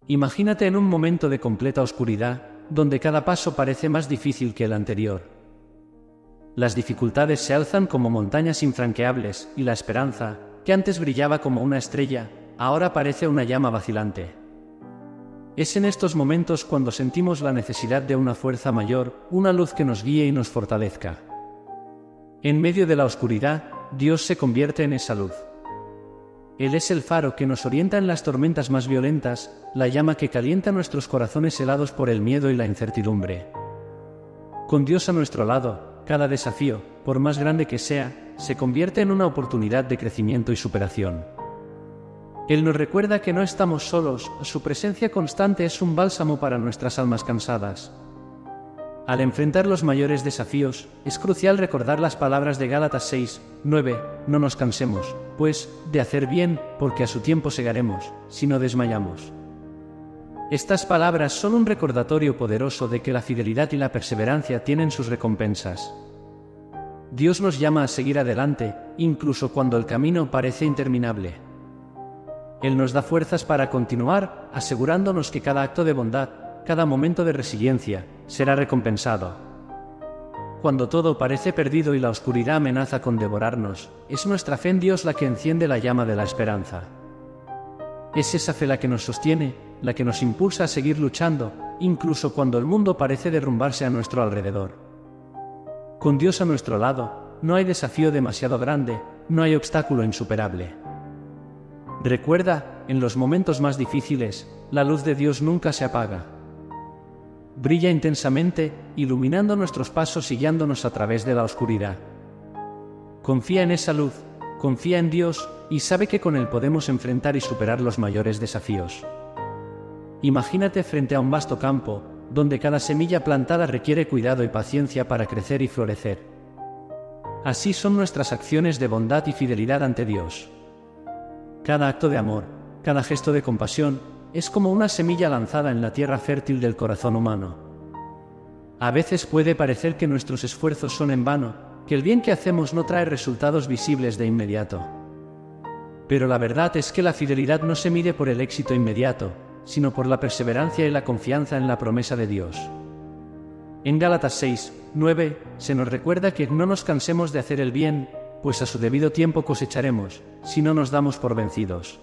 Imagínate en un momento de completa oscuridad, donde cada paso parece más difícil que el anterior. Las dificultades se alzan como montañas infranqueables, y la esperanza, que antes brillaba como una estrella, ahora parece una llama vacilante. Es en estos momentos cuando sentimos la necesidad de una fuerza mayor, una luz que nos guíe y nos fortalezca. En medio de la oscuridad, Dios se convierte en esa luz. Él es el faro que nos orienta en las tormentas más violentas, la llama que calienta nuestros corazones helados por el miedo y la incertidumbre. Con Dios a nuestro lado, cada desafío, por más grande que sea, se convierte en una oportunidad de crecimiento y superación. Él nos recuerda que no estamos solos, su presencia constante es un bálsamo para nuestras almas cansadas. Al enfrentar los mayores desafíos, es crucial recordar las palabras de Gálatas 6, 9, no nos cansemos, pues, de hacer bien, porque a su tiempo segaremos, si no desmayamos. Estas palabras son un recordatorio poderoso de que la fidelidad y la perseverancia tienen sus recompensas. Dios nos llama a seguir adelante, incluso cuando el camino parece interminable. Él nos da fuerzas para continuar, asegurándonos que cada acto de bondad, cada momento de resiliencia, será recompensado. Cuando todo parece perdido y la oscuridad amenaza con devorarnos, es nuestra fe en Dios la que enciende la llama de la esperanza. Es esa fe la que nos sostiene, la que nos impulsa a seguir luchando, incluso cuando el mundo parece derrumbarse a nuestro alrededor. Con Dios a nuestro lado, no hay desafío demasiado grande, no hay obstáculo insuperable. Recuerda, en los momentos más difíciles, la luz de Dios nunca se apaga. Brilla intensamente, iluminando nuestros pasos y guiándonos a través de la oscuridad. Confía en esa luz, confía en Dios, y sabe que con Él podemos enfrentar y superar los mayores desafíos. Imagínate frente a un vasto campo, donde cada semilla plantada requiere cuidado y paciencia para crecer y florecer. Así son nuestras acciones de bondad y fidelidad ante Dios. Cada acto de amor, cada gesto de compasión, es como una semilla lanzada en la tierra fértil del corazón humano. A veces puede parecer que nuestros esfuerzos son en vano, que el bien que hacemos no trae resultados visibles de inmediato. Pero la verdad es que la fidelidad no se mide por el éxito inmediato, sino por la perseverancia y la confianza en la promesa de Dios. En Gálatas 6, 9, se nos recuerda que no nos cansemos de hacer el bien, pues a su debido tiempo cosecharemos, si no nos damos por vencidos.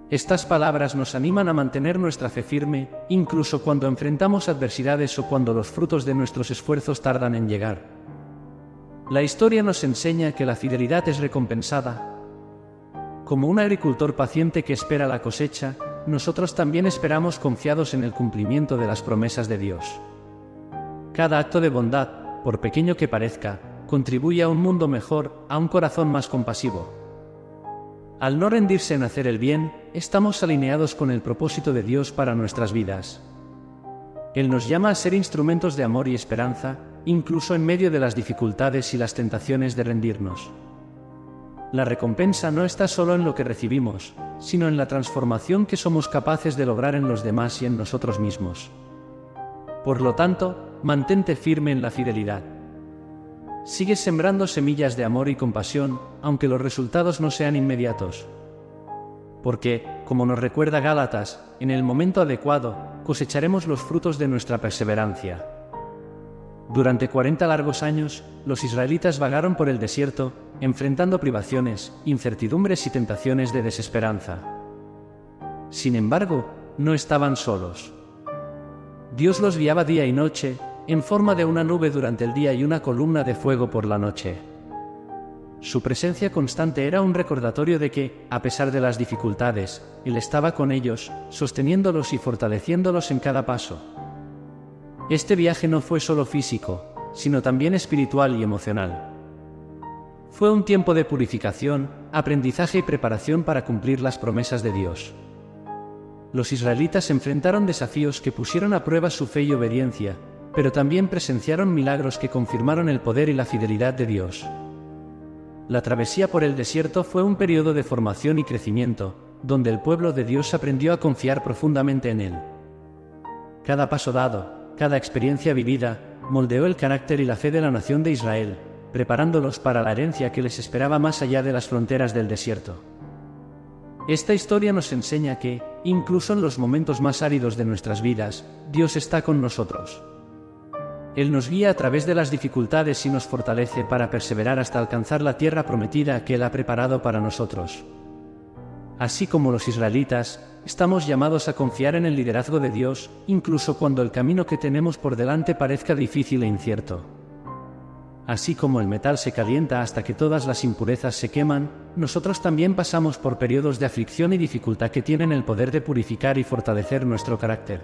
Estas palabras nos animan a mantener nuestra fe firme, incluso cuando enfrentamos adversidades o cuando los frutos de nuestros esfuerzos tardan en llegar. La historia nos enseña que la fidelidad es recompensada. Como un agricultor paciente que espera la cosecha, nosotros también esperamos confiados en el cumplimiento de las promesas de Dios. Cada acto de bondad, por pequeño que parezca, contribuye a un mundo mejor, a un corazón más compasivo. Al no rendirse en hacer el bien, estamos alineados con el propósito de Dios para nuestras vidas. Él nos llama a ser instrumentos de amor y esperanza, incluso en medio de las dificultades y las tentaciones de rendirnos. La recompensa no está solo en lo que recibimos, sino en la transformación que somos capaces de lograr en los demás y en nosotros mismos. Por lo tanto, mantente firme en la fidelidad. Sigue sembrando semillas de amor y compasión, aunque los resultados no sean inmediatos. Porque, como nos recuerda Gálatas, en el momento adecuado, cosecharemos los frutos de nuestra perseverancia. Durante 40 largos años, los israelitas vagaron por el desierto, enfrentando privaciones, incertidumbres y tentaciones de desesperanza. Sin embargo, no estaban solos. Dios los guiaba día y noche, en forma de una nube durante el día y una columna de fuego por la noche. Su presencia constante era un recordatorio de que, a pesar de las dificultades, Él estaba con ellos, sosteniéndolos y fortaleciéndolos en cada paso. Este viaje no fue solo físico, sino también espiritual y emocional. Fue un tiempo de purificación, aprendizaje y preparación para cumplir las promesas de Dios. Los israelitas enfrentaron desafíos que pusieron a prueba su fe y obediencia, pero también presenciaron milagros que confirmaron el poder y la fidelidad de Dios. La travesía por el desierto fue un periodo de formación y crecimiento, donde el pueblo de Dios aprendió a confiar profundamente en Él. Cada paso dado, cada experiencia vivida, moldeó el carácter y la fe de la nación de Israel, preparándolos para la herencia que les esperaba más allá de las fronteras del desierto. Esta historia nos enseña que, incluso en los momentos más áridos de nuestras vidas, Dios está con nosotros. Él nos guía a través de las dificultades y nos fortalece para perseverar hasta alcanzar la tierra prometida que Él ha preparado para nosotros. Así como los israelitas, estamos llamados a confiar en el liderazgo de Dios, incluso cuando el camino que tenemos por delante parezca difícil e incierto. Así como el metal se calienta hasta que todas las impurezas se queman, nosotros también pasamos por periodos de aflicción y dificultad que tienen el poder de purificar y fortalecer nuestro carácter.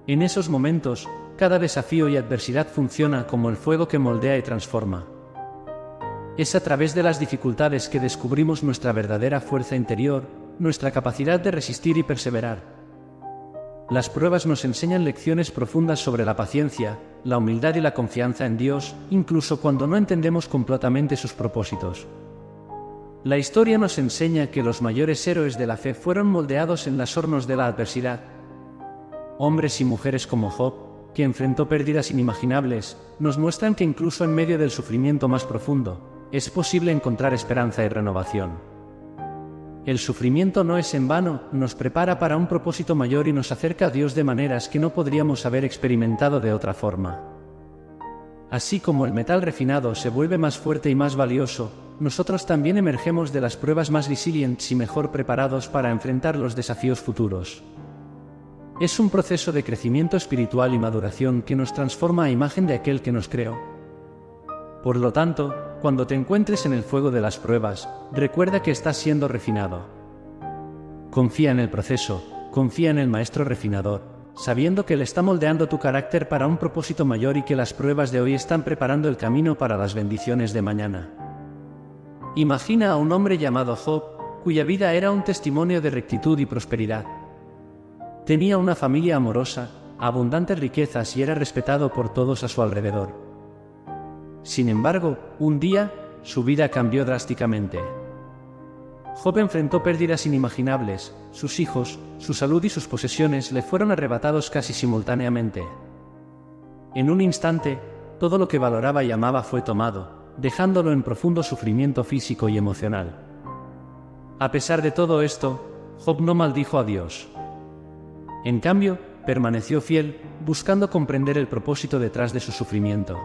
En esos momentos, cada desafío y adversidad funciona como el fuego que moldea y transforma. Es a través de las dificultades que descubrimos nuestra verdadera fuerza interior, nuestra capacidad de resistir y perseverar. Las pruebas nos enseñan lecciones profundas sobre la paciencia, la humildad y la confianza en Dios, incluso cuando no entendemos completamente sus propósitos. La historia nos enseña que los mayores héroes de la fe fueron moldeados en los hornos de la adversidad. Hombres y mujeres como Job, que enfrentó pérdidas inimaginables, nos muestran que incluso en medio del sufrimiento más profundo, es posible encontrar esperanza y renovación. El sufrimiento no es en vano, nos prepara para un propósito mayor y nos acerca a Dios de maneras que no podríamos haber experimentado de otra forma. Así como el metal refinado se vuelve más fuerte y más valioso, nosotros también emergemos de las pruebas más resilientes y mejor preparados para enfrentar los desafíos futuros. Es un proceso de crecimiento espiritual y maduración que nos transforma a imagen de aquel que nos creó. Por lo tanto, cuando te encuentres en el fuego de las pruebas, recuerda que estás siendo refinado. Confía en el proceso, confía en el maestro refinador, sabiendo que Él está moldeando tu carácter para un propósito mayor y que las pruebas de hoy están preparando el camino para las bendiciones de mañana. Imagina a un hombre llamado Job, cuya vida era un testimonio de rectitud y prosperidad. Tenía una familia amorosa, abundantes riquezas y era respetado por todos a su alrededor. Sin embargo, un día, su vida cambió drásticamente. Job enfrentó pérdidas inimaginables, sus hijos, su salud y sus posesiones le fueron arrebatados casi simultáneamente. En un instante, todo lo que valoraba y amaba fue tomado, dejándolo en profundo sufrimiento físico y emocional. A pesar de todo esto, Job no maldijo a Dios. En cambio, permaneció fiel, buscando comprender el propósito detrás de su sufrimiento.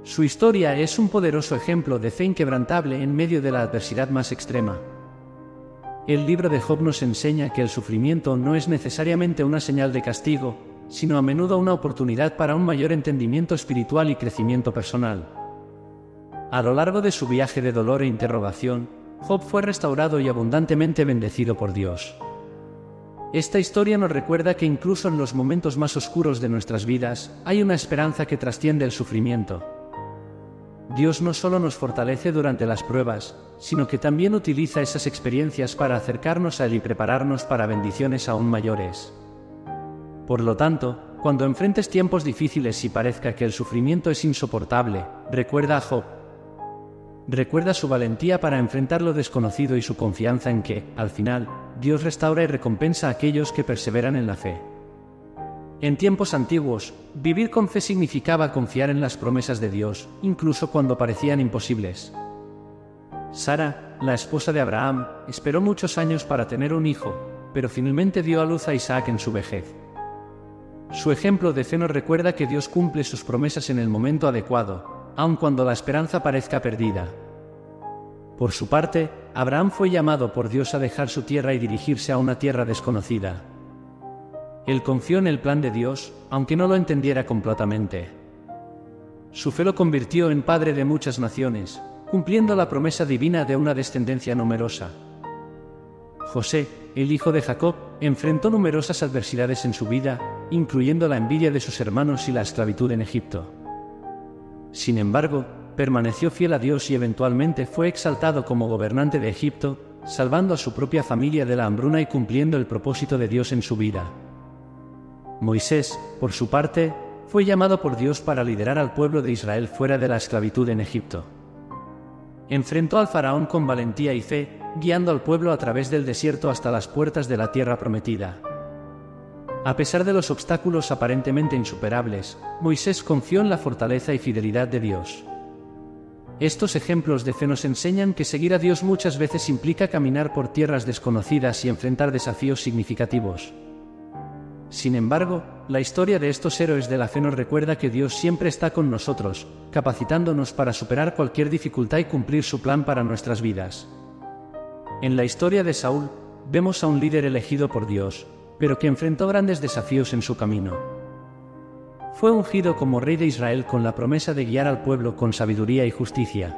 Su historia es un poderoso ejemplo de fe inquebrantable en medio de la adversidad más extrema. El libro de Job nos enseña que el sufrimiento no es necesariamente una señal de castigo, sino a menudo una oportunidad para un mayor entendimiento espiritual y crecimiento personal. A lo largo de su viaje de dolor e interrogación, Job fue restaurado y abundantemente bendecido por Dios. Esta historia nos recuerda que incluso en los momentos más oscuros de nuestras vidas, hay una esperanza que trasciende el sufrimiento. Dios no solo nos fortalece durante las pruebas, sino que también utiliza esas experiencias para acercarnos a Él y prepararnos para bendiciones aún mayores. Por lo tanto, cuando enfrentes tiempos difíciles y parezca que el sufrimiento es insoportable, recuerda a Job. Recuerda su valentía para enfrentar lo desconocido y su confianza en que, al final, Dios restaura y recompensa a aquellos que perseveran en la fe. En tiempos antiguos, vivir con fe significaba confiar en las promesas de Dios, incluso cuando parecían imposibles. Sara, la esposa de Abraham, esperó muchos años para tener un hijo, pero finalmente dio a luz a Isaac en su vejez. Su ejemplo de fe nos recuerda que Dios cumple sus promesas en el momento adecuado, aun cuando la esperanza parezca perdida. Por su parte, Abraham fue llamado por Dios a dejar su tierra y dirigirse a una tierra desconocida. Él confió en el plan de Dios, aunque no lo entendiera completamente. Su fe lo convirtió en padre de muchas naciones, cumpliendo la promesa divina de una descendencia numerosa. José, el hijo de Jacob, enfrentó numerosas adversidades en su vida, incluyendo la envidia de sus hermanos y la esclavitud en Egipto. Sin embargo, permaneció fiel a Dios y eventualmente fue exaltado como gobernante de Egipto, salvando a su propia familia de la hambruna y cumpliendo el propósito de Dios en su vida. Moisés, por su parte, fue llamado por Dios para liderar al pueblo de Israel fuera de la esclavitud en Egipto. Enfrentó al faraón con valentía y fe, guiando al pueblo a través del desierto hasta las puertas de la tierra prometida. A pesar de los obstáculos aparentemente insuperables, Moisés confió en la fortaleza y fidelidad de Dios. Estos ejemplos de fe nos enseñan que seguir a Dios muchas veces implica caminar por tierras desconocidas y enfrentar desafíos significativos. Sin embargo, la historia de estos héroes de la fe nos recuerda que Dios siempre está con nosotros, capacitándonos para superar cualquier dificultad y cumplir su plan para nuestras vidas. En la historia de Saúl, vemos a un líder elegido por Dios, pero que enfrentó grandes desafíos en su camino. Fue ungido como rey de Israel con la promesa de guiar al pueblo con sabiduría y justicia.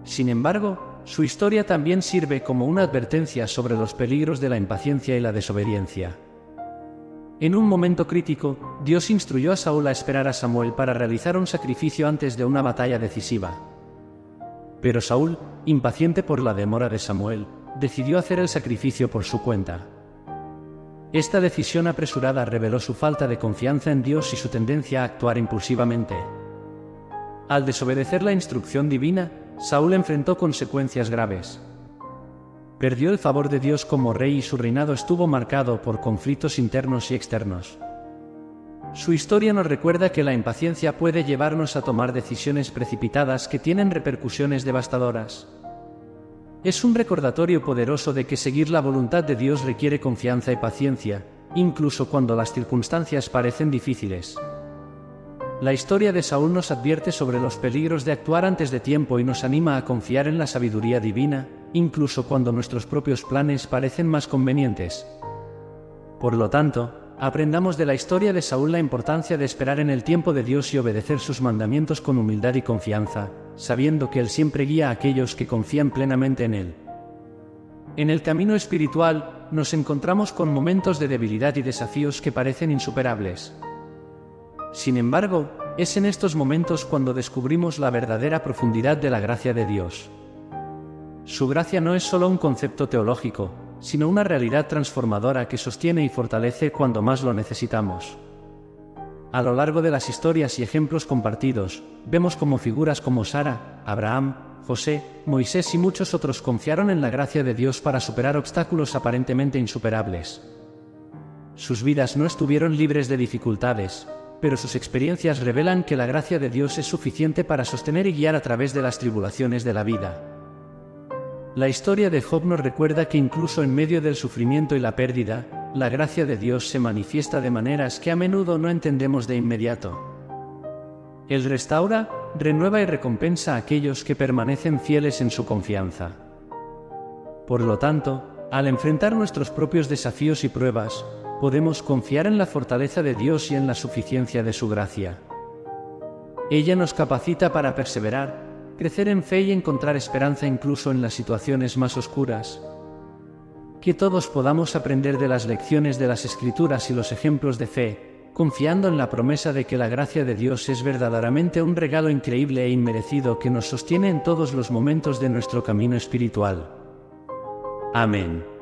Sin embargo, su historia también sirve como una advertencia sobre los peligros de la impaciencia y la desobediencia. En un momento crítico, Dios instruyó a Saúl a esperar a Samuel para realizar un sacrificio antes de una batalla decisiva. Pero Saúl, impaciente por la demora de Samuel, decidió hacer el sacrificio por su cuenta. Esta decisión apresurada reveló su falta de confianza en Dios y su tendencia a actuar impulsivamente. Al desobedecer la instrucción divina, Saúl enfrentó consecuencias graves. Perdió el favor de Dios como rey y su reinado estuvo marcado por conflictos internos y externos. Su historia nos recuerda que la impaciencia puede llevarnos a tomar decisiones precipitadas que tienen repercusiones devastadoras. Es un recordatorio poderoso de que seguir la voluntad de Dios requiere confianza y paciencia, incluso cuando las circunstancias parecen difíciles. La historia de Saúl nos advierte sobre los peligros de actuar antes de tiempo y nos anima a confiar en la sabiduría divina, incluso cuando nuestros propios planes parecen más convenientes. Por lo tanto, aprendamos de la historia de Saúl la importancia de esperar en el tiempo de Dios y obedecer sus mandamientos con humildad y confianza, sabiendo que Él siempre guía a aquellos que confían plenamente en Él. En el camino espiritual, nos encontramos con momentos de debilidad y desafíos que parecen insuperables. Sin embargo, es en estos momentos cuando descubrimos la verdadera profundidad de la gracia de Dios. Su gracia no es solo un concepto teológico, sino una realidad transformadora que sostiene y fortalece cuando más lo necesitamos. A lo largo de las historias y ejemplos compartidos, vemos cómo figuras como Sara, Abraham, José, Moisés y muchos otros confiaron en la gracia de Dios para superar obstáculos aparentemente insuperables. Sus vidas no estuvieron libres de dificultades, pero sus experiencias revelan que la gracia de Dios es suficiente para sostener y guiar a través de las tribulaciones de la vida. La historia de Job nos recuerda que incluso en medio del sufrimiento y la pérdida, la gracia de Dios se manifiesta de maneras que a menudo no entendemos de inmediato. Él restaura, renueva y recompensa a aquellos que permanecen fieles en su confianza. Por lo tanto, al enfrentar nuestros propios desafíos y pruebas, podemos confiar en la fortaleza de Dios y en la suficiencia de su gracia. Ella nos capacita para perseverar, crecer en fe y encontrar esperanza incluso en las situaciones más oscuras. Que todos podamos aprender de las lecciones de las Escrituras y los ejemplos de fe, confiando en la promesa de que la gracia de Dios es verdaderamente un regalo increíble e inmerecido que nos sostiene en todos los momentos de nuestro camino espiritual. Amén.